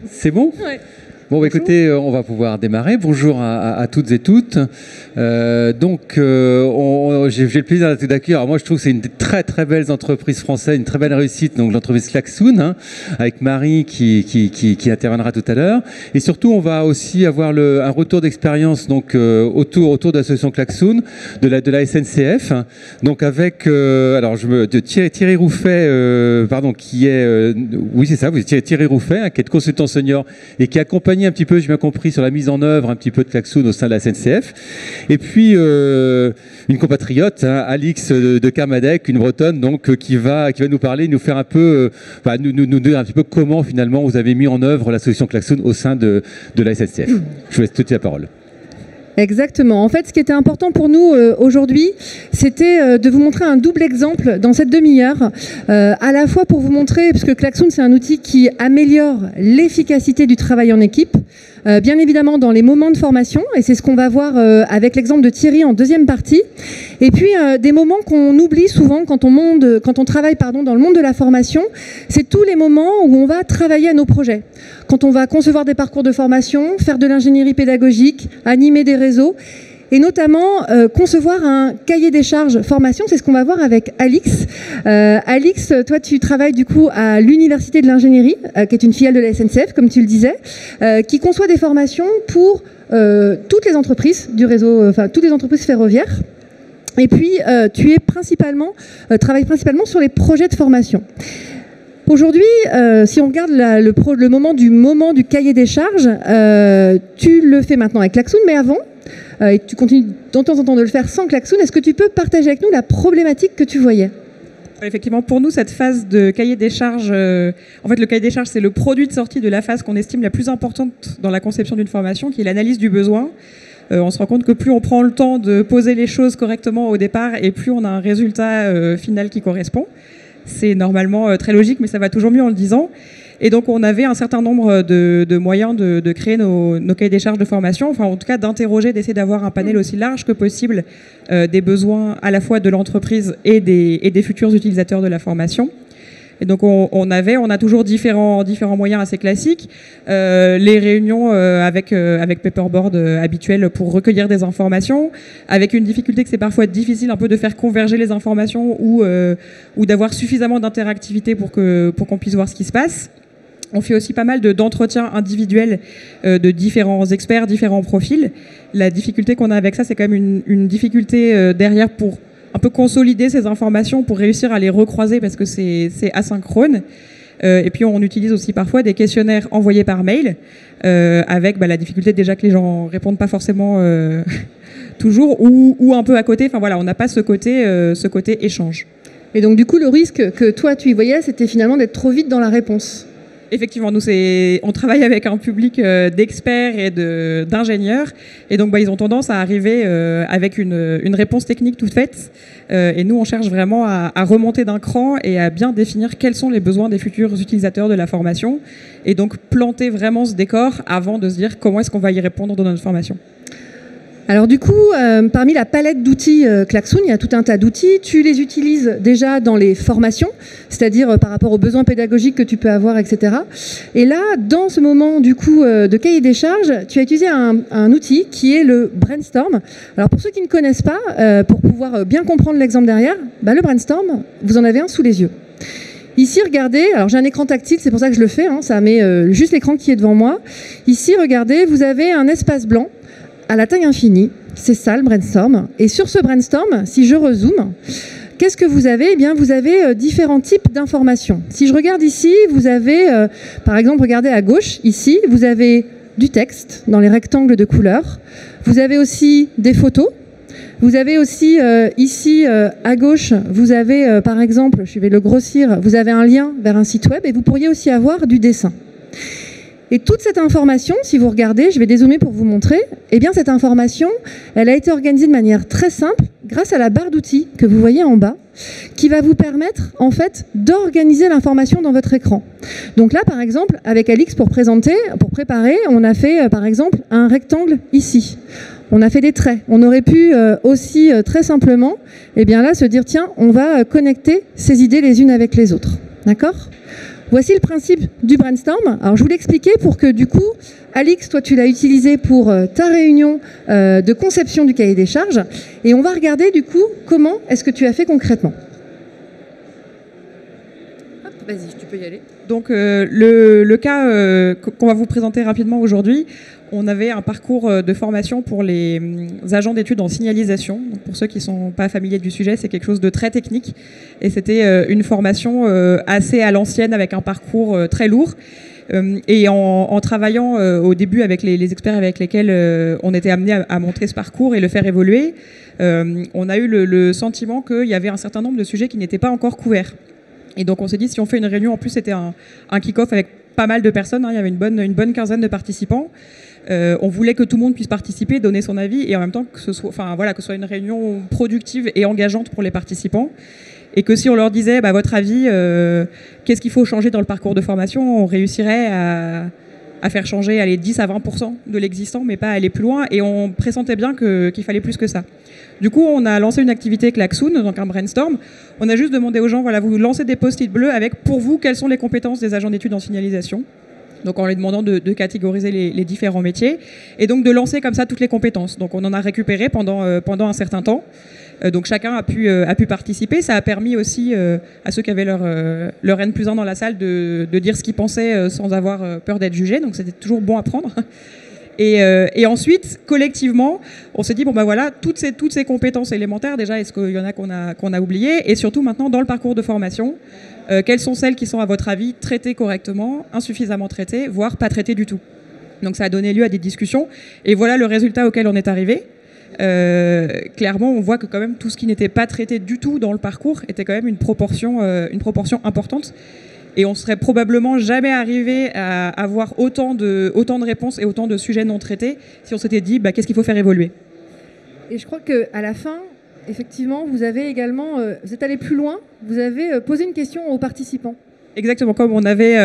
C'est bon? Ouais. Bon, bah, écoutez, on va pouvoir démarrer. Bonjour à toutes et toutes. J'ai le plaisir d'accueillir. Alors moi, je trouve que c'est une des très très belles entreprises françaises, une très belle réussite. Donc l'entreprise Klaxoon, hein, avec Marie qui interviendra tout à l'heure. Et surtout, on va aussi avoir un retour d'expérience donc autour de l'association Klaxoon, de la SNCF. Hein, donc avec Thierry Rouffet, qui est oui c'est ça, Thierry Rouffet, hein, qui est consultant senior et qui accompagne un petit peu, j'ai bien compris, sur la mise en œuvre un petit peu de Klaxoon au sein de la SNCF. Et puis une compatriote, hein, Alix de Kermadec, une Bretonne, donc qui va nous parler, nous faire un peu, nous dire un petit peu comment finalement vous avez mis en œuvre la solution Klaxoon au sein de la SNCF. Je vous laisse tout de suite la parole. Exactement. En fait, ce qui était important pour nous aujourd'hui, c'était de vous montrer un double exemple dans cette demi-heure, à la fois pour vous montrer, parce que Klaxoon, c'est un outil qui améliore l'efficacité du travail en équipe, bien évidemment dans les moments de formation, et c'est ce qu'on va voir avec l'exemple de Thierry en deuxième partie, et puis des moments qu'on oublie souvent quand on travaille dans le monde de la formation, c'est tous les moments où on va travailler à nos projets. Quand on va concevoir des parcours de formation, faire de l'ingénierie pédagogique, animer des réseaux, et notamment concevoir un cahier des charges formation. C'est ce qu'on va voir avec Alix. Alix, toi tu travailles du coup à l'Université de l'Ingénierie, qui est une filiale de la SNCF, comme tu le disais, qui conçoit des formations pour toutes les entreprises du réseau, toutes les entreprises ferroviaires. Et puis tu travailles principalement sur les projets de formation. Aujourd'hui, si on regarde le moment du cahier des charges, tu le fais maintenant avec Klaxoon, mais avant, et tu continues de temps en temps de le faire sans Klaxoon, est-ce que tu peux partager avec nous la problématique que tu voyais ? Effectivement, pour nous, cette phase de cahier des charges, en fait, le cahier des charges, c'est le produit de sortie de la phase qu'on estime la plus importante dans la conception d'une formation, qui est l'analyse du besoin. On se rend compte que plus on prend le temps de poser les choses correctement au départ, et plus on a un résultat final qui correspond. C'est normalement très logique, mais ça va toujours mieux en le disant. Et donc, on avait un certain nombre de moyens de créer nos cahiers des charges de formation, enfin, en tout cas, d'interroger, d'essayer d'avoir un panel aussi large que possible des besoins à la fois de l'entreprise et des futurs utilisateurs de la formation. Et donc, on a toujours différents moyens assez classiques. Les réunions avec Paperboard habituelles pour recueillir des informations, avec une difficulté que c'est parfois difficile un peu de faire converger les informations ou d'avoir suffisamment d'interactivité pour qu'on puisse voir ce qui se passe. On fait aussi pas mal d'entretiens individuels de différents experts, différents profils. La difficulté qu'on a avec ça, c'est quand même une difficulté derrière pour un peu consolider ces informations pour réussir à les recroiser parce que c'est asynchrone. Et puis on utilise aussi parfois des questionnaires envoyés par mail avec la difficulté déjà que les gens répondent pas forcément toujours ou un peu à côté. Enfin voilà, on n'a pas ce côté échange. Et donc du coup, le risque que toi tu y voyais, c'était finalement d'être trop vite dans la réponse. Effectivement, nous, on travaille avec un public d'experts et d'ingénieurs. Et donc, ils ont tendance à arriver avec une réponse technique toute faite. Et nous, on cherche vraiment à remonter d'un cran et à bien définir quels sont les besoins des futurs utilisateurs de la formation. Et donc, planter vraiment ce décor avant de se dire comment est-ce qu'on va y répondre dans notre formation. Alors du coup, parmi la palette d'outils Klaxoon, il y a tout un tas d'outils. Tu les utilises déjà dans les formations, c'est-à-dire par rapport aux besoins pédagogiques que tu peux avoir, etc. Et là, dans ce moment du coup de cahier des charges, tu as utilisé un outil qui est le Brainstorm. Alors pour ceux qui ne connaissent pas, pour pouvoir bien comprendre l'exemple derrière, le Brainstorm, vous en avez un sous les yeux. Ici, regardez, alors j'ai un écran tactile, c'est pour ça que je le fais, ça met juste l'écran qui est devant moi. Ici, regardez, vous avez un espace blanc à la taille infinie, c'est ça le brainstorm. Et sur ce brainstorm, si je rezoome, qu'est-ce que vous avez ? Eh bien, vous avez différents types d'informations. Si je regarde ici, vous avez, par exemple, regardez à gauche, ici, vous avez du texte dans les rectangles de couleur. Vous avez aussi des photos. Vous avez aussi ici, à gauche, vous avez, par exemple, je vais le grossir, vous avez un lien vers un site web et vous pourriez aussi avoir du dessin. Et toute cette information, si vous regardez, je vais dézoomer pour vous montrer, eh bien cette information, elle a été organisée de manière très simple grâce à la barre d'outils que vous voyez en bas, qui va vous permettre en fait d'organiser l'information dans votre écran. Donc là, par exemple, avec Alix pour préparer, on a fait par exemple un rectangle ici. On a fait des traits. On aurait pu aussi très simplement, eh bien là, se dire tiens, on va connecter ces idées les unes avec les autres. D'accord ? Voici le principe du brainstorm. Alors, je vous l'expliquer pour que, du coup, Alix, toi, tu l'as utilisé pour ta réunion de conception du cahier des charges. Et on va regarder, du coup, comment est-ce que tu as fait concrètement. Hop, vas-y, tu peux y aller. Donc, le cas qu'on va vous présenter rapidement aujourd'hui, on avait un parcours de formation pour les agents d'études en signalisation. Donc, pour ceux qui ne sont pas familiers du sujet, c'est quelque chose de très technique. Et c'était une formation assez à l'ancienne avec un parcours très lourd. Et en travaillant au début avec les experts avec lesquels on était amené à montrer ce parcours et le faire évoluer, on a eu le sentiment qu'il y avait un certain nombre de sujets qui n'étaient pas encore couverts. Et donc on s'est dit, si on fait une réunion, en plus c'était un kick-off avec pas mal de personnes, il y avait une bonne quinzaine de participants. On voulait que tout le monde puisse participer, donner son avis et en même temps que ce soit une réunion productive et engageante pour les participants. Et que si on leur disait, votre avis, qu'est-ce qu'il faut changer dans le parcours de formation, on réussirait à faire changer 10 à 20% de l'existant, mais pas aller plus loin. Et on pressentait bien qu'il fallait plus que ça. Du coup, on a lancé une activité Klaxoon, donc un brainstorm. On a juste demandé aux gens, vous lancez des post-it bleus avec, pour vous, quelles sont les compétences des agents d'études en signalisation. Donc en les demandant de catégoriser les différents métiers et donc de lancer comme ça toutes les compétences. Donc on en a récupéré pendant un certain temps. Donc chacun a pu participer. Ça a permis aussi à ceux qui avaient leur N+1 dans la salle de dire ce qu'ils pensaient sans avoir peur d'être jugés. Donc c'était toujours bon à prendre. Et ensuite, collectivement, on s'est dit, toutes ces compétences élémentaires, déjà, est-ce qu'il y en a qu'on a oubliées? Et surtout maintenant, dans le parcours de formation, quelles sont celles qui sont, à votre avis, traitées correctement, insuffisamment traitées, voire pas traitées du tout? Donc ça a donné lieu à des discussions. Et voilà le résultat auquel on est arrivé. Clairement, on voit que quand même tout ce qui n'était pas traité du tout dans le parcours était quand même une proportion importante. Et on serait probablement jamais arrivé à avoir autant de réponses et autant de sujets non traités si on s'était dit qu'est-ce qu'il faut faire évoluer. Et je crois qu'à la fin, effectivement, vous avez également, vous êtes allé plus loin, vous avez posé une question aux participants. Exactement, comme on avait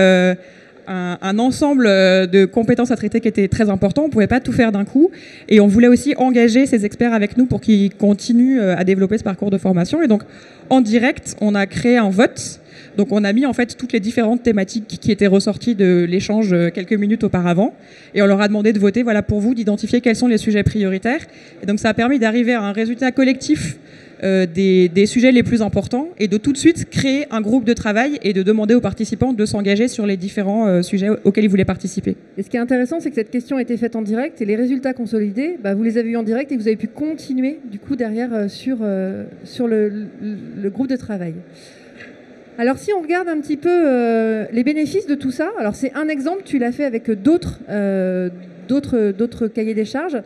un ensemble de compétences à traiter qui était très important, on ne pouvait pas tout faire d'un coup. Et on voulait aussi engager ces experts avec nous pour qu'ils continuent à développer ce parcours de formation. Et donc, en direct, on a créé un vote. Donc on a mis en fait toutes les différentes thématiques qui étaient ressorties de l'échange quelques minutes auparavant et on leur a demandé de voter pour vous, d'identifier quels sont les sujets prioritaires. Et donc ça a permis d'arriver à un résultat collectif des sujets les plus importants et de tout de suite créer un groupe de travail et de demander aux participants de s'engager sur les différents sujets auxquels ils voulaient participer. Et ce qui est intéressant, c'est que cette question a été faite en direct et les résultats consolidés, vous les avez eus en direct et vous avez pu continuer du coup derrière sur le groupe de travail. Alors si on regarde un petit peu les bénéfices de tout ça, alors c'est un exemple, tu l'as fait avec d'autres cahiers des charges.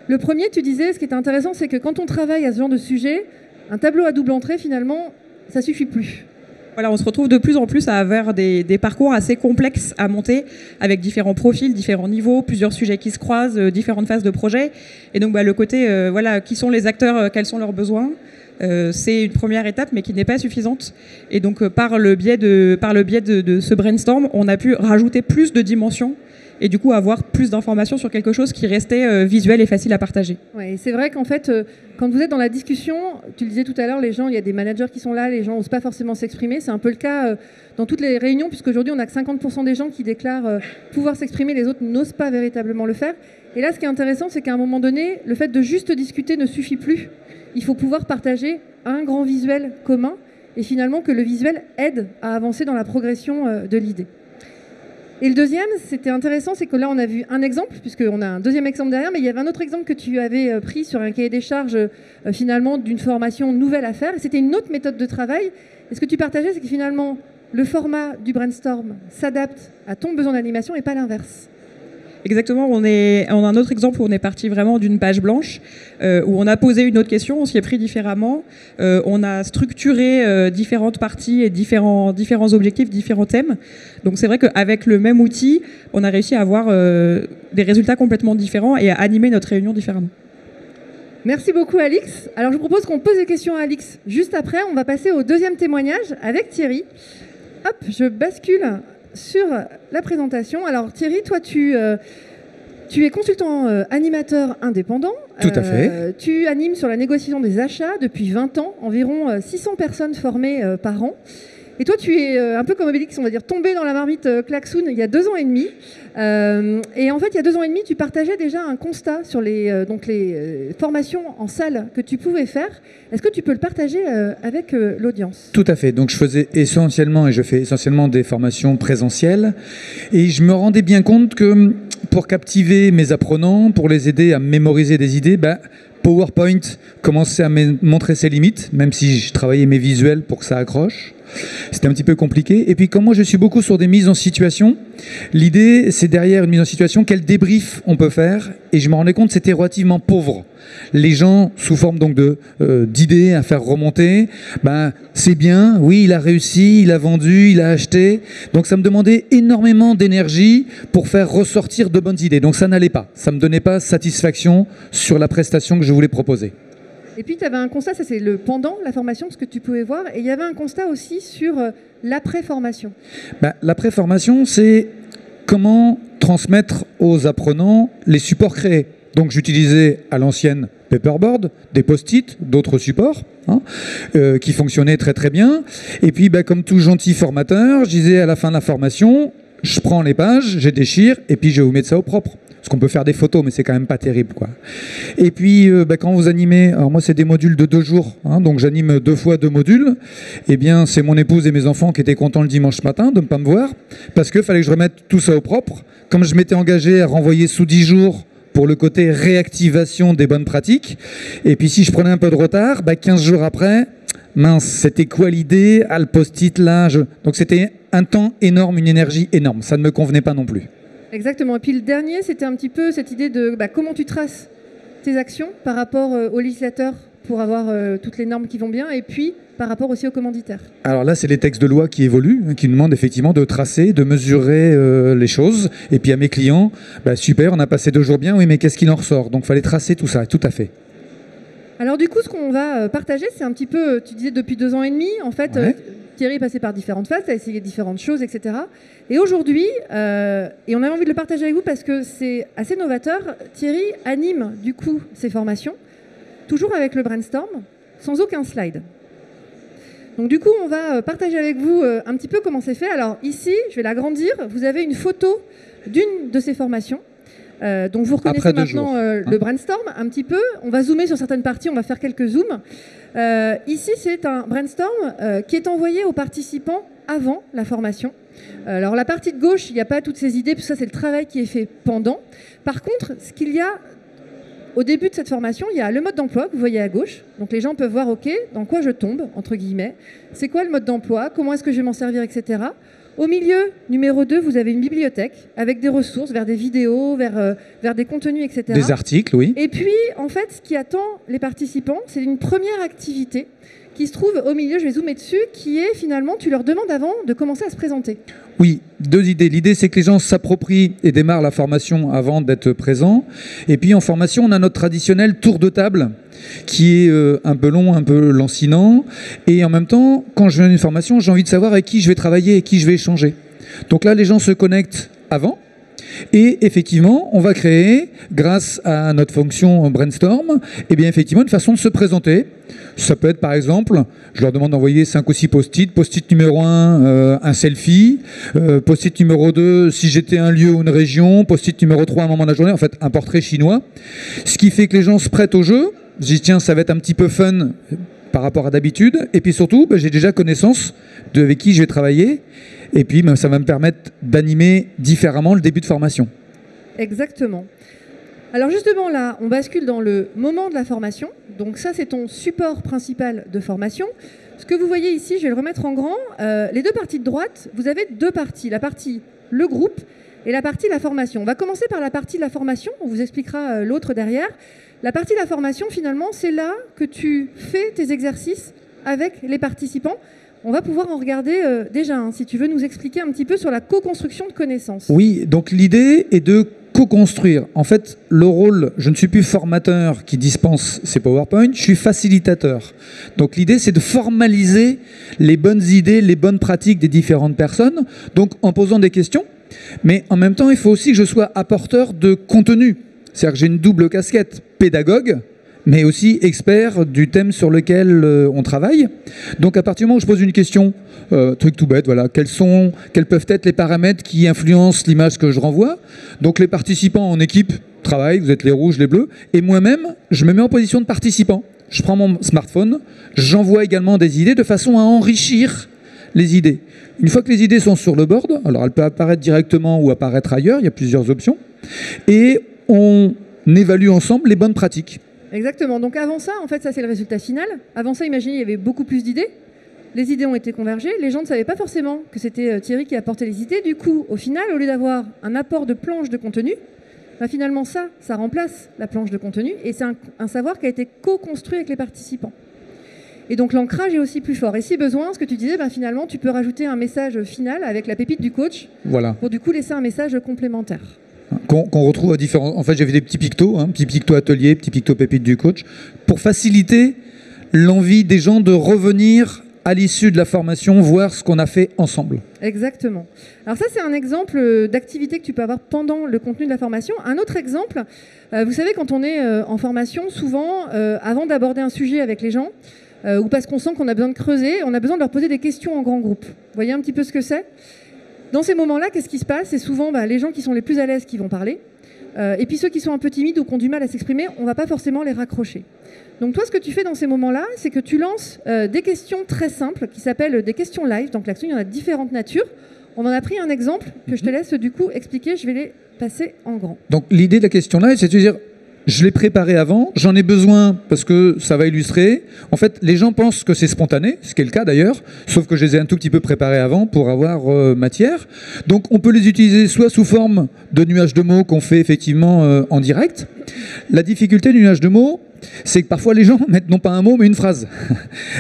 Le premier, tu disais, ce qui est intéressant, c'est que quand on travaille à ce genre de sujet, un tableau à double entrée, finalement, ça suffit plus. Voilà, on se retrouve de plus en plus à avoir des parcours assez complexes à monter, avec différents profils, différents niveaux, plusieurs sujets qui se croisent, différentes phases de projet. Et donc le côté, qui sont les acteurs, quels sont leurs besoins, c'est une première étape, mais qui n'est pas suffisante. Et donc, par le biais de ce brainstorm, on a pu rajouter plus de dimensions et du coup avoir plus d'informations sur quelque chose qui restait visuel et facile à partager. Ouais, c'est vrai qu'en fait, quand vous êtes dans la discussion, tu le disais tout à l'heure, les gens, il y a des managers qui sont là, les gens n'osent pas forcément s'exprimer. C'est un peu le cas dans toutes les réunions, puisqu'aujourd'hui, on n'a que 50% des gens qui déclarent pouvoir s'exprimer, les autres n'osent pas véritablement le faire. Et là, ce qui est intéressant, c'est qu'à un moment donné, le fait de juste discuter ne suffit plus. Il faut pouvoir partager un grand visuel commun et finalement que le visuel aide à avancer dans la progression de l'idée. Et le deuxième, c'était intéressant, c'est que là on a vu un exemple, puisqu'on a un deuxième exemple derrière, mais il y avait un autre exemple que tu avais pris sur un cahier des charges finalement d'une formation nouvelle à faire. Et c'était une autre méthode de travail. Et ce que tu partageais, c'est que finalement le format du brainstorm s'adapte à ton besoin d'animation et pas l'inverse. Exactement, on a un autre exemple où on est parti vraiment d'une page blanche, où on a posé une autre question, on s'y est pris différemment, on a structuré différentes parties et différents objectifs, différents thèmes. Donc c'est vrai qu'avec le même outil, on a réussi à avoir des résultats complètement différents et à animer notre réunion différemment. Merci beaucoup Alix. Alors je vous propose qu'on pose des questions à Alix juste après. On va passer au deuxième témoignage avec Thierry. Hop, je bascule sur la présentation. Alors Thierry, toi tu es consultant animateur indépendant. Tout à fait. Tu animes sur la négociation des achats depuis 20 ans, environ 600 personnes formées par an. Et toi, tu es un peu comme Obélix, on va dire, tombé dans la marmite Klaxoon il y a 2 ans et demi. Et en fait, il y a 2 ans et demi, tu partageais déjà un constat sur les formations en salle que tu pouvais faire. Est-ce que tu peux le partager avec l'audience ? Tout à fait. Donc, je fais essentiellement des formations présentielles. Et je me rendais bien compte que pour captiver mes apprenants, pour les aider à mémoriser des idées, PowerPoint commençait à montrer ses limites, même si je travaillais mes visuels pour que ça accroche. C'était un petit peu compliqué. Et puis, comme moi, je suis beaucoup sur des mises en situation, l'idée, c'est derrière une mise en situation, quel débrief on peut faire. Et je me rendais compte que c'était relativement pauvre. Les gens, sous forme donc d'idées à faire remonter, c'est bien, oui, il a réussi, il a vendu, il a acheté. Donc, ça me demandait énormément d'énergie pour faire ressortir de bonnes idées. Donc, ça n'allait pas. Ça ne me donnait pas satisfaction sur la prestation que je voulais proposer. Et puis, tu avais un constat, ça c'est le pendant, la formation, ce que tu pouvais voir, et il y avait un constat aussi sur l'après-formation. L'après-formation, c'est comment transmettre aux apprenants les supports créés. Donc, j'utilisais à l'ancienne paperboard, des post-it, d'autres supports, qui fonctionnaient très très bien. Et puis, comme tout gentil formateur, je disais à la fin de la formation, je prends les pages, je déchire, et puis je vais vous mettre ça au propre. Parce qu'on peut faire des photos, mais c'est quand même pas terrible, quoi. Et puis, quand vous animez, alors moi c'est des modules de 2 jours, donc j'anime 2 fois 2 modules. Eh bien, c'est mon épouse et mes enfants qui étaient contents le dimanche matin de ne pas me voir, parce qu'il fallait que je remette tout ça au propre. Comme je m'étais engagé à renvoyer sous 10 jours pour le côté réactivation des bonnes pratiques. Et puis si je prenais un peu de retard, 15 jours après, mince, c'était quoi l'idée ? Le post-it là. Donc c'était un temps énorme, une énergie énorme. Ça ne me convenait pas non plus. Exactement. Et puis le dernier, c'était un petit peu cette idée de comment tu traces tes actions par rapport aux législateurs pour avoir toutes les normes qui vont bien, et puis par rapport aussi aux commanditaires. Alors là, c'est les textes de loi qui évoluent, qui nous demandent effectivement de tracer, de mesurer les choses. Et puis à mes clients, super, on a passé 2 jours bien, oui, mais qu'est-ce qu'il en ressort ? Donc il fallait tracer tout ça, tout à fait. Alors du coup, ce qu'on va partager, c'est un petit peu, tu disais depuis 2 ans et demi, en fait, ouais. Thierry est passé par différentes phases, tu as essayé différentes choses, etc. Et aujourd'hui, et on avait envie de le partager avec vous parce que c'est assez novateur, Thierry anime du coup ses formations, toujours avec le brainstorm, sans aucun slide. Donc du coup, on va partager avec vous un petit peu comment c'est fait. Alors ici, je vais l'agrandir, vous avez une photo d'une de ces formations. Donc vous reconnaissez maintenant le brainstorm un petit peu. On va zoomer sur certaines parties, on va faire quelques zooms. Ici, c'est un brainstorm qui est envoyé aux participants avant la formation. Alors la partie de gauche, il n'y a pas toutes ces idées, parce que ça c'est le travail qui est fait pendant. Par contre, ce qu'il y a au début de cette formation, il y a le mode d'emploi que vous voyez à gauche. Donc les gens peuvent voir, ok, dans quoi je tombe, entre guillemets. C'est quoi le mode d'emploi ? Comment est-ce que je vais m'en servir, etc. Au milieu, numéro 2, vous avez une bibliothèque avec des ressources vers des vidéos, vers des contenus, etc. Des articles, oui. Et puis, en fait, ce qui attend les participants, c'est une première activité qui se trouve au milieu, je vais zoomer dessus, qui est finalement, tu leur demandes avant de commencer à se présenter. Oui, 2 idées. L'idée, c'est que les gens s'approprient et démarrent la formation avant d'être présents. Et puis, en formation, on a notre traditionnel tour de table qui est un peu long, un peu lancinant. Et en même temps, quand je viens d'une formation, j'ai envie de savoir avec qui je vais travailler et qui je vais échanger. Donc là, les gens se connectent avant. Et effectivement, on va créer, grâce à notre fonction brainstorm, eh bien effectivement une façon de se présenter. Ça peut être par exemple, je leur demande d'envoyer 5 ou 6 post-it. Post-it numéro 1, un selfie. Post-it numéro 2, si j'étais un lieu ou une région. Post-it numéro 3, un moment de la journée. En fait, un portrait chinois. Ce qui fait que les gens se prêtent au jeu. Je dis tiens, ça va être un petit peu fun par rapport à d'habitude. Et puis surtout, j'ai déjà connaissance avec qui je vais travailler. Et puis, ça va me permettre d'animer différemment le début de formation. Exactement. Alors justement, là, on bascule dans le moment de la formation. Donc ça, c'est ton support principal de formation. Ce que vous voyez ici, je vais le remettre en grand. Les 2 parties de droite, vous avez 2 parties. La partie le groupe et la partie la formation. On va commencer par la partie de la formation. On vous expliquera l'autre derrière. La partie de la formation, finalement, c'est là que tu fais tes exercices avec les participants. On va pouvoir en regarder déjà, si tu veux nous expliquer un petit peu sur la co-construction de connaissances. Oui, donc l'idée est de co-construire. En fait, le rôle, je ne suis plus formateur qui dispense ses PowerPoint, je suis facilitateur. Donc l'idée, c'est de formaliser les bonnes idées, les bonnes pratiques des différentes personnes, donc en posant des questions. Mais en même temps, il faut aussi que je sois apporteur de contenu. C'est-à-dire que j'ai une double casquette, pédagogue mais aussi expert du thème sur lequel on travaille. Donc à partir du moment où je pose une question, truc tout bête, voilà, quels peuvent être les paramètres qui influencent l'image que je renvoie. Donc les participants en équipe travaillent, vous êtes les rouges, les bleus, et moi-même, je me mets en position de participant. Je prends mon smartphone, j'envoie également des idées de façon à enrichir les idées. Une fois que les idées sont sur le board, alors elles peuvent apparaître directement ou apparaître ailleurs, il y a plusieurs options, et on évalue ensemble les bonnes pratiques. Exactement. Donc avant ça, en fait, ça c'est le résultat final. Avant ça, imaginez, il y avait beaucoup plus d'idées. Les idées ont été convergées. Les gens ne savaient pas forcément que c'était Thierry qui apportait les idées. Du coup, au final, au lieu d'avoir un apport de planche de contenu, finalement ça remplace la planche de contenu. Et c'est un savoir qui a été co-construit avec les participants. Et donc l'ancrage est aussi plus fort. Et si besoin, ce que tu disais, finalement, tu peux rajouter un message final avec la pépite du coach, voilà, pour du coup laisser un message complémentaire. Qu'on retrouve à différents... En fait, j'ai fait des petits pictos, petits pictos ateliers, petits pictos pépites du coach, pour faciliter l'envie des gens de revenir à l'issue de la formation, voir ce qu'on a fait ensemble. Exactement. Alors ça, c'est un exemple d'activité que tu peux avoir pendant le contenu de la formation. Un autre exemple, vous savez, quand on est en formation, souvent, avant d'aborder un sujet avec les gens, ou parce qu'on sent qu'on a besoin de creuser, on a besoin de leur poser des questions en grand groupe. Vous voyez un petit peu ce que c'est ? Dans ces moments-là, qu'est-ce qui se passe ? C'est souvent les gens qui sont les plus à l'aise qui vont parler. Et puis ceux qui sont un peu timides ou qui ont du mal à s'exprimer, on ne va pas forcément les raccrocher. Donc toi, ce que tu fais dans ces moments-là, c'est que tu lances des questions très simples qui s'appellent des questions live. Donc là-dessus, il y en a de différentes natures. On en a pris un exemple que je te laisse du coup expliquer. Je vais les passer en grand. Donc l'idée de la question live, c'est de dire... Je l'ai préparé avant, j'en ai besoin parce que ça va illustrer. En fait, les gens pensent que c'est spontané, ce qui est le cas d'ailleurs, sauf que je les ai un tout petit peu préparés avant pour avoir matière. Donc on peut les utiliser soit sous forme de nuages de mots qu'on fait effectivement en direct. La difficulté du nuage de mots, c'est que parfois les gens mettent non pas un mot mais une phrase.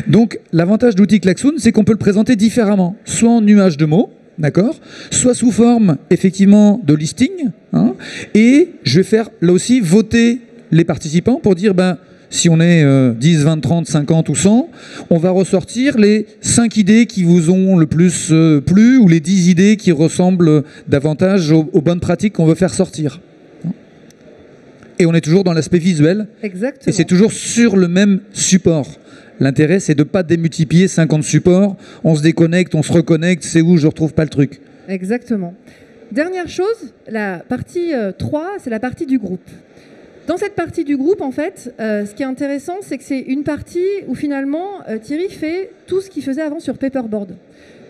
Donc l'avantage d'outil Klaxoon, c'est qu'on peut le présenter différemment, soit en nuage de mots, d'accord, soit sous forme effectivement de listing, et je vais faire là aussi voter les participants pour dire si on est 10, 20, 30, 50 ou 100, on va ressortir les 5 idées qui vous ont le plus plu ou les 10 idées qui ressemblent davantage aux bonnes pratiques qu'on veut faire sortir. Et on est toujours dans l'aspect visuel. Exactement. Et c'est toujours sur le même support. L'intérêt, c'est de ne pas démultiplier 50 supports. On se déconnecte, on se reconnecte, c'est où je ne retrouve pas le truc. Exactement. Dernière chose, la partie 3, c'est la partie du groupe. Dans cette partie du groupe, en fait, ce qui est intéressant, c'est que c'est une partie où finalement, Thierry fait tout ce qu'il faisait avant sur Paperboard.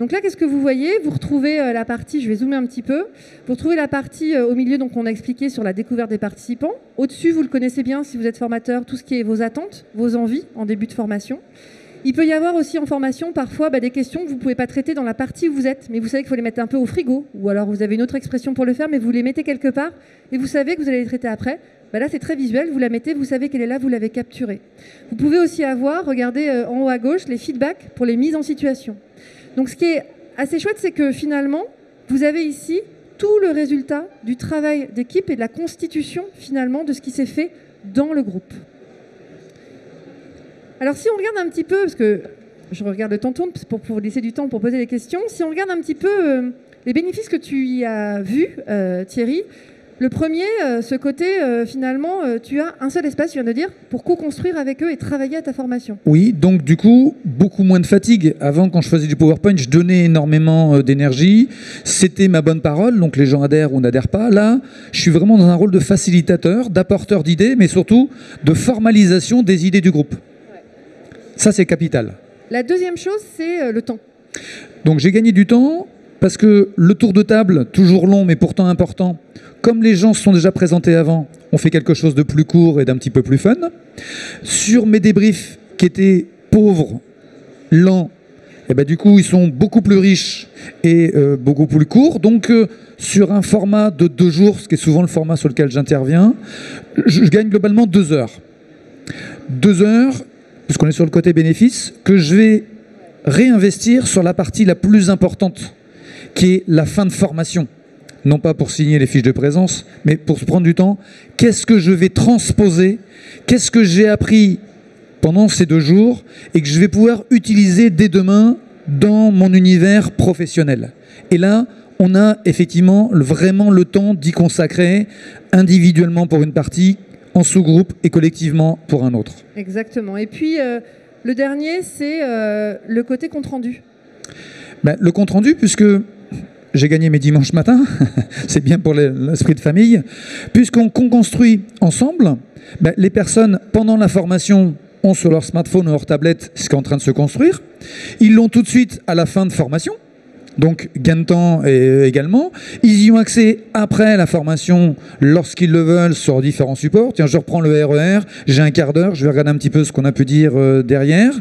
Donc là, qu'est-ce que vous voyez ? Vous retrouvez la partie, je vais zoomer un petit peu, vous retrouvez la partie au milieu, donc on a expliqué sur la découverte des participants. Au-dessus, vous le connaissez bien si vous êtes formateur, tout ce qui est vos attentes, vos envies en début de formation. Il peut y avoir aussi en formation parfois des questions que vous ne pouvez pas traiter dans la partie où vous êtes, mais vous savez qu'il faut les mettre un peu au frigo, ou alors vous avez une autre expression pour le faire, mais vous les mettez quelque part, et vous savez que vous allez les traiter après. Là, c'est très visuel, vous la mettez, vous savez qu'elle est là, vous l'avez capturée. Vous pouvez aussi avoir, regardez en haut à gauche, les feedbacks pour les mises en situation. Donc ce qui est assez chouette, c'est que finalement, vous avez ici tout le résultat du travail d'équipe et de la constitution finalement de ce qui s'est fait dans le groupe. Alors si on regarde un petit peu, parce que je regarde le temps tourne pour laisser du temps pour poser les questions, si on regarde un petit peu les bénéfices que tu y as vus, Thierry, le premier, ce côté, finalement, tu as un seul espace, tu viens de dire, pour co-construire avec eux et travailler à ta formation. Oui, donc du coup, beaucoup moins de fatigue. Avant, quand je faisais du PowerPoint, je donnais énormément d'énergie. C'était ma bonne parole, donc les gens adhèrent ou n'adhèrent pas. Là, je suis vraiment dans un rôle de facilitateur, d'apporteur d'idées, mais surtout de formalisation des idées du groupe. Ouais. Ça, c'est capital. La deuxième chose, c'est le temps. Donc j'ai gagné du temps parce que le tour de table, toujours long mais pourtant important, comme les gens se sont déjà présentés avant, on fait quelque chose de plus court et d'un petit peu plus fun. Sur mes débriefs qui étaient pauvres, lents, du coup ils sont beaucoup plus riches et beaucoup plus courts. Donc sur un format de 2 jours, ce qui est souvent le format sur lequel j'interviens, je gagne globalement 2 heures. 2 heures, puisqu'on est sur le côté bénéfice, que je vais réinvestir sur la partie la plus importante, qui est la fin de formation. Non pas pour signer les fiches de présence, mais pour se prendre du temps. Qu'est-ce que je vais transposer ? Qu'est-ce que j'ai appris pendant ces 2 jours et que je vais pouvoir utiliser dès demain dans mon univers professionnel ? Et là, on a effectivement vraiment le temps d'y consacrer individuellement pour une partie, en sous-groupe et collectivement pour un autre. Exactement. Et puis, le dernier, c'est le côté compte-rendu. Ben, le compte-rendu, puisque j'ai gagné mes dimanches matins, c'est bien pour l'esprit de famille, puisqu'on construit ensemble, ben, les personnes, pendant la formation, ont sur leur smartphone ou leur tablette ce qui est en train de se construire. Ils l'ont tout de suite à la fin de formation. Donc gain de temps également. Ils y ont accès après la formation lorsqu'ils le veulent sur différents supports. Tiens, je reprends le RER, j'ai un quart d'heure, je vais regarder un petit peu ce qu'on a pu dire derrière.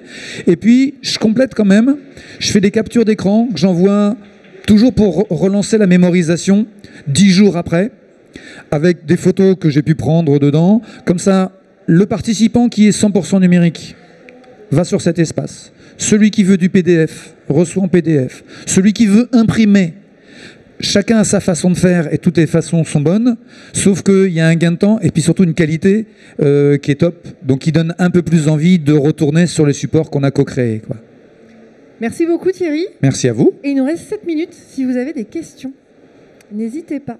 Et puis je complète quand même, je fais des captures d'écran que j'envoie toujours pour relancer la mémorisation 10 jours après, avec des photos que j'ai pu prendre dedans. Comme ça, le participant qui est 100% numérique va sur cet espace. Celui qui veut du PDF reçoit en PDF. Celui qui veut imprimer, chacun a sa façon de faire et toutes les façons sont bonnes, sauf qu'il y a un gain de temps et puis surtout une qualité qui est top, donc qui donne un peu plus envie de retourner sur les supports qu'on a co-créés, quoi. Merci beaucoup Thierry. Merci à vous. Et il nous reste 7 minutes. Si vous avez des questions, n'hésitez pas.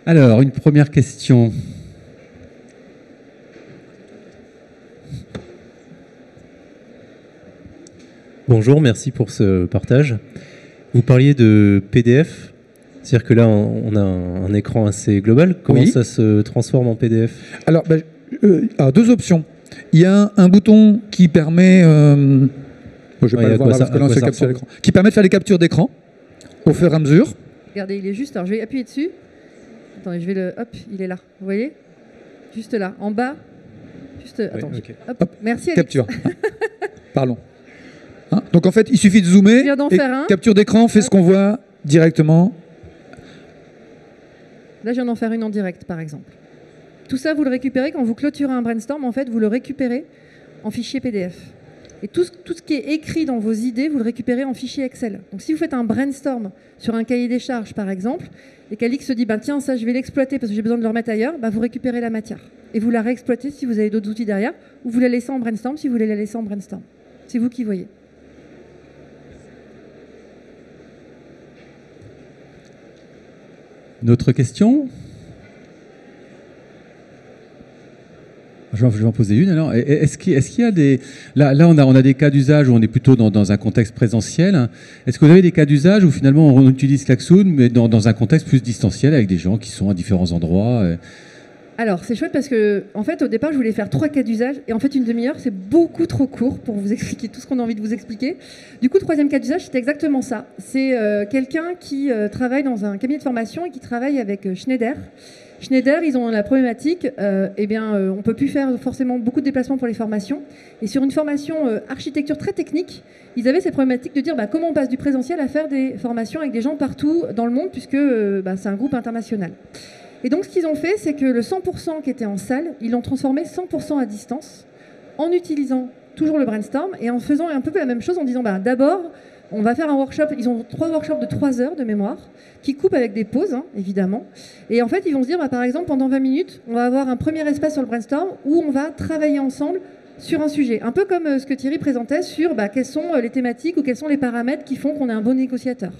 Alors, une première question. Bonjour, merci pour ce partage. Vous parliez de PDF, c'est-à-dire que là, on a un écran assez global. Comment Oui. ça se transforme en PDF? Alors, deux options. Il y a un bouton qui permet, je vais pas le voir là parce que là, c'est capture d'écran, qui permet de faire les captures d'écran au fur et à mesure. Regardez, il est juste. Alors, je vais appuyer dessus. Attendez, je vais le. Hop, il est là. Vous voyez? Juste là, en bas. Juste. Attends. ok. Hop. Merci. Alex. Capture. Pardon. Hein, donc en fait, il suffit de zoomer. Je viens d'en Et faire un. capture d'écran fait ce qu'on voit directement. Là, je viens d'en faire une en direct, par exemple. Tout ça, vous le récupérez quand vous clôturez un brainstorm. En fait, vous le récupérez en fichier PDF. Et tout ce qui est écrit dans vos idées, vous le récupérez en fichier Excel. Donc, si vous faites un brainstorm sur un cahier des charges, par exemple, et qu'Alix se dit, tiens, ça, je vais l'exploiter parce que j'ai besoin de le remettre ailleurs, vous récupérez la matière. Et vous la réexploitez si vous avez d'autres outils derrière, ou vous la laissez en brainstorm si vous voulez la laisser en brainstorm. C'est vous qui voyez. Une autre question? Je vais en poser une alors. Est-ce qu'il y a des... Là on a des cas d'usage où on est plutôt dans un contexte présentiel. Est-ce que vous avez des cas d'usage où finalement on utilise Klaxoon, mais dans un contexte plus distanciel avec des gens qui sont à différents endroits Alors, c'est chouette parce que, en fait, au départ, je voulais faire 3 cas d'usage. Et en fait, une demi-heure, c'est beaucoup trop court pour vous expliquer tout ce qu'on a envie de vous expliquer. Du coup, le 3e cas d'usage, c'est exactement ça. C'est quelqu'un qui travaille dans un cabinet de formation et qui travaille avec Schneider. Schneider, ils ont la problématique, on ne peut plus faire forcément beaucoup de déplacements pour les formations. Et sur une formation architecture très technique, ils avaient cette problématique de dire comment on passe du présentiel à faire des formations avec des gens partout dans le monde, puisque c'est un groupe international. Et donc, ce qu'ils ont fait, c'est que le 100% qui était en salle, ils l'ont transformé 100% à distance, en utilisant toujours le brainstorm et en faisant un peu la même chose, en disant d'abord, on va faire un workshop. Ils ont 3 workshops de 3 heures de mémoire, qui coupent avec des pauses, évidemment. Et en fait, ils vont se dire, par exemple, pendant 20 minutes, on va avoir un premier espace sur le brainstorm où on va travailler ensemble sur un sujet. Un peu comme ce que Thierry présentait sur quelles sont les thématiques ou quels sont les paramètres qui font qu'on est un bon négociateur.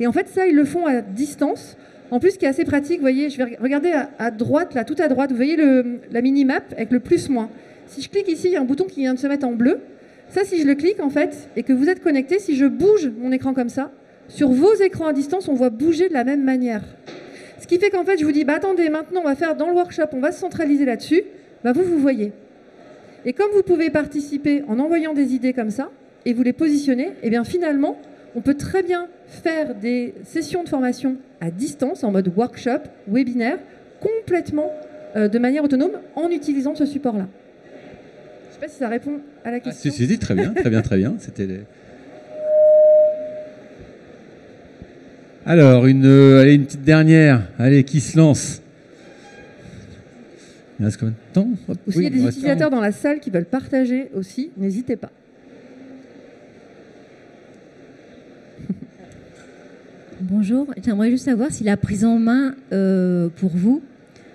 Et en fait, ça, ils le font à distance. En plus, ce qui est assez pratique, vous voyez, je vais regarder à droite, là, tout à droite, vous voyez la mini-map avec le plus-moins. Si je clique ici, il y a un bouton qui vient de se mettre en bleu. Ça, si je le clique, en fait, et que vous êtes connecté, si je bouge mon écran comme ça, sur vos écrans à distance, on voit bouger de la même manière. Ce qui fait qu'en fait, je vous dis, attendez, maintenant, on va faire dans le workshop, on va se centraliser là-dessus. Vous voyez. Et comme vous pouvez participer en envoyant des idées comme ça, et vous les positionnez, et bien finalement, on peut très bien faire des sessions de formation à distance, en mode workshop, webinaire, complètement de manière autonome, en utilisant ce support-là. Je ne sais pas si ça répond à la question. Si, très bien, très bien, très bien. C'était Alors, allez, une petite dernière. Allez, qui se lance? Il reste combien de temps? Ou s'il y a des utilisateurs dans la salle qui veulent partager aussi, n'hésitez pas. Bonjour, j'aimerais juste savoir si la prise en main pour vous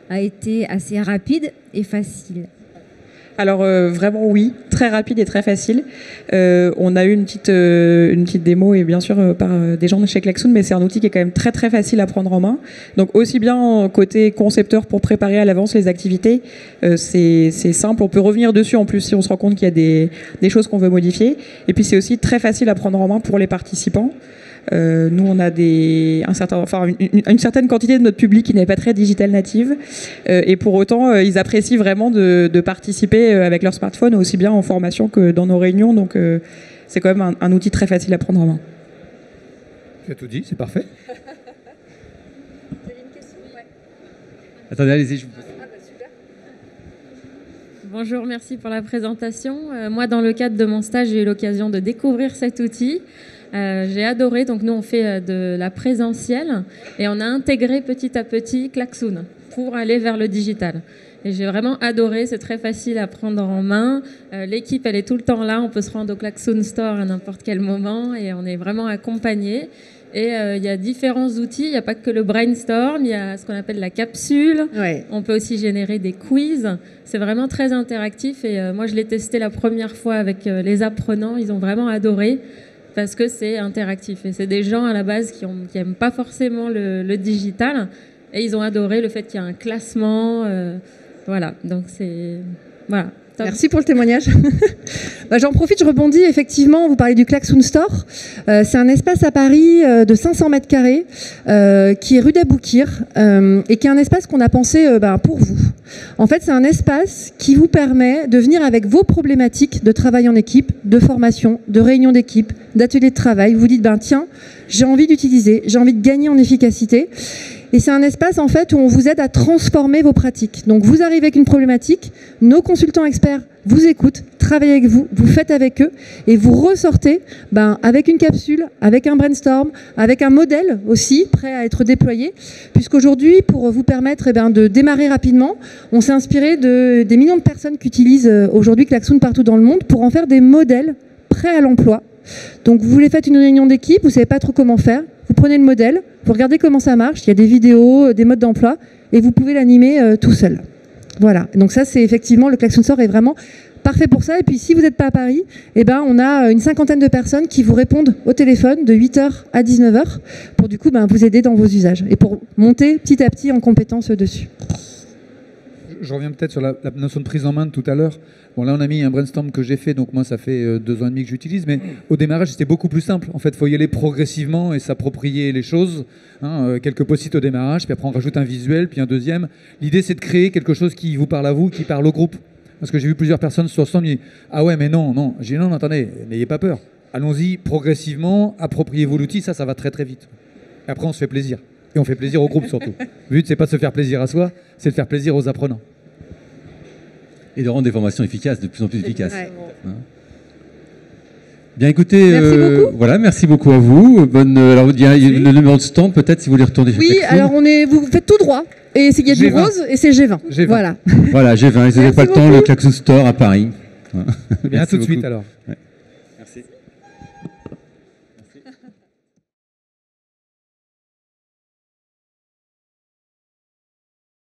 a été assez rapide et facile. Alors vraiment oui, très rapide et très facile. On a eu une petite démo et bien sûr par des gens de chez Klaxoon, mais c'est un outil qui est quand même très très facile à prendre en main. Donc aussi bien côté concepteur pour préparer à l'avance les activités, c'est simple, on peut revenir dessus en plus si on se rend compte qu'il y a des choses qu'on veut modifier. Et puis c'est aussi très facile à prendre en main pour les participants. Nous, on a une certaine quantité de notre public qui n'est pas très digital native, et pour autant, ils apprécient vraiment de participer avec leur smartphone, aussi bien en formation que dans nos réunions. Donc, c'est quand même un outil très facile à prendre en main. Tu as tout dit, c'est parfait. Attendez, allez-y. Bonjour, merci pour la présentation. Moi, dans le cadre de mon stage, j'ai eu l'occasion de découvrir cet outil. J'ai adoré. Donc nous, on fait de la présentielle et on a intégré petit à petit Klaxoon pour aller vers le digital. Et j'ai vraiment adoré. C'est très facile à prendre en main. L'équipe, elle est tout le temps là. On peut se rendre au Klaxoon Store à n'importe quel moment et on est vraiment accompagné. Et il y a différents outils. Il n'y a pas que le brainstorm. Il y a ce qu'on appelle la capsule. Ouais. On peut aussi générer des quiz. C'est vraiment très interactif. Et moi, je l'ai testé la première fois avec les apprenants. Ils ont vraiment adoré. Parce que c'est interactif. Et c'est des gens à la base qui n'aiment pas forcément le digital. Et ils ont adoré le fait qu'il y a un classement. Voilà. Donc c'est... Voilà. Top. Merci pour le témoignage. J'en profite, je rebondis. Effectivement, vous parlez du Klaxoon Store. C'est un espace à Paris de 500 mètres carrés qui est rue d'Aboukir et qui est un espace qu'on a pensé pour vous. En fait, c'est un espace qui vous permet de venir avec vos problématiques de travail en équipe, de formation, de réunion d'équipe, d'ateliers de travail. Vous dites, tiens, j'ai envie d'utiliser, j'ai envie de gagner en efficacité. Et c'est un espace en fait où on vous aide à transformer vos pratiques. Donc vous arrivez avec une problématique, nos consultants experts vous écoutent, travaillent avec vous, vous faites avec eux et vous ressortez avec une capsule, avec un brainstorm, avec un modèle aussi prêt à être déployé. Puisqu'aujourd'hui, pour vous permettre de démarrer rapidement, on s'est inspiré des millions de personnes qui utilisent aujourd'hui Klaxoon partout dans le monde pour en faire des modèles prêts à l'emploi. Donc vous voulez faire une réunion d'équipe, vous ne savez pas trop comment faire, vous prenez le modèle, vous regardez comment ça marche, il y a des vidéos, des modes d'emploi, et vous pouvez l'animer tout seul. Voilà, donc ça c'est effectivement, le Klaxoon Store est vraiment parfait pour ça. Et puis si vous n'êtes pas à Paris, on a une 50aine de personnes qui vous répondent au téléphone de 8h à 19h pour du coup vous aider dans vos usages et pour monter petit à petit en compétences dessus. Je reviens peut-être sur la notion de prise en main de tout à l'heure. Bon, là, on a mis un brainstorm que j'ai fait, donc moi, ça fait 2 ans et demi que j'utilise, mais au démarrage, c'était beaucoup plus simple. En fait, il faut y aller progressivement et s'approprier les choses. Quelques post-it au démarrage, puis après, on rajoute un visuel, puis un deuxième. L'idée, c'est de créer quelque chose qui vous parle à vous, qui parle au groupe. Parce que j'ai vu plusieurs personnes sur le stand, ils disent « Ah ouais, mais non. » J'ai dit « Non, attendez, n'ayez pas peur. Allons-y progressivement, appropriez-vous l'outil, ça va très très vite. » Et après, on se fait plaisir. Et on fait plaisir au groupe surtout. Le but, c'est pas de se faire plaisir à soi, c'est de faire plaisir aux apprenants. Et de rendre des formations efficaces, de plus en plus efficaces. Bien écoutez, merci beaucoup à vous. Alors il y a le numéro de stand peut-être si vous voulez retourner chez Klaxoon. Alors vous faites tout droit. Et il y a du rose et c'est G20. Voilà, G20, si vous n'avez pas le temps, le Klaxoon Store à Paris. Bien tout de suite alors. Ouais.